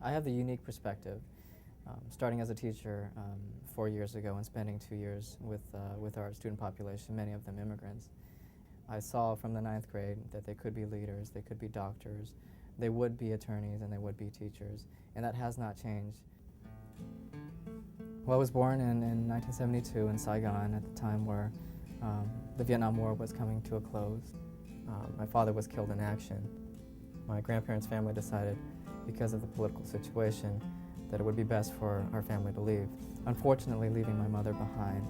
I have the unique perspective, starting as a teacher 4 years ago and spending 2 years with our student population, many of them immigrants. I saw from the 9th grade that they could be leaders, they could be doctors, they would be attorneys, and they would be teachers, and that has not changed. Well, I was born in 1972 in Saigon at the time where the Vietnam War was coming to a close. My father was killed in action. My grandparents' family decided, because of the political situation, that it would be best for our family to leave, unfortunately leaving my mother behind.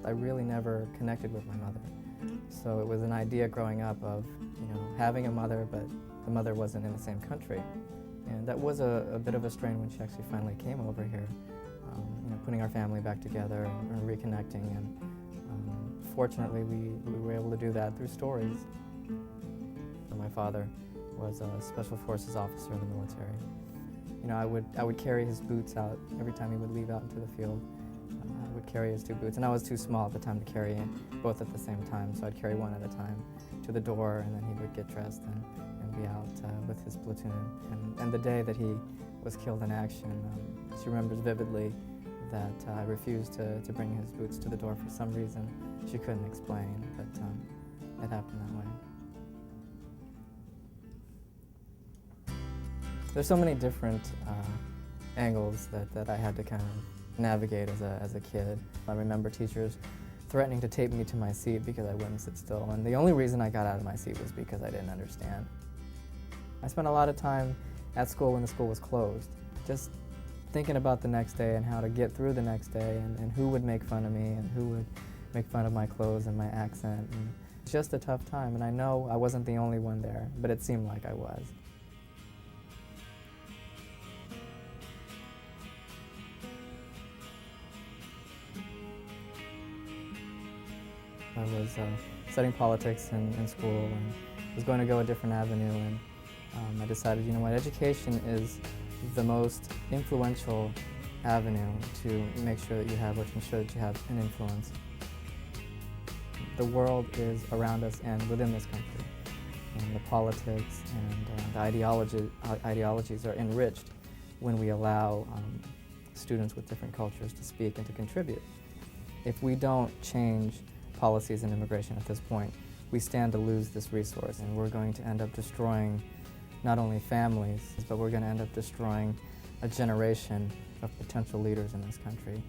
I really never connected with my mother, so it was an idea growing up of, having a mother, but the mother wasn't in the same country. And that was a bit of a strain when she actually finally came over here, putting our family back together and reconnecting. And fortunately, we were able to do that through stories. My father was a Special Forces officer in the military. I would carry his boots out every time he would leave out into the field. I would carry his 2 boots, and I was too small at the time to carry both at the same time, so I'd carry one at a time to the door, and then he would get dressed and be out with his platoon. And the day that he was killed in action, she remembers vividly that I refused to bring his boots to the door for some reason she couldn't explain, but it happened that way. There's so many different angles that I had to kind of navigate as a kid. I remember teachers threatening to tape me to my seat because I wouldn't sit still, and the only reason I got out of my seat was because I didn't understand. I spent a lot of time at school when the school was closed, just thinking about the next day and how to get through the next day, and who would make fun of me and who would make fun of my clothes and my accent. And just a tough time, and I know I wasn't the only one there, but it seemed like I was. I was studying politics in school and was going to go a different avenue, and I decided, education is the most influential avenue to make sure that you have, or to ensure that you have an influence. The world is around us and within this country, and the politics and the ideologies are enriched when we allow students with different cultures to speak and to contribute. If we don't change policies in immigration at this point, we stand to lose this resource, and we're going to end up destroying not only families, but we're going to end up destroying a generation of potential leaders in this country.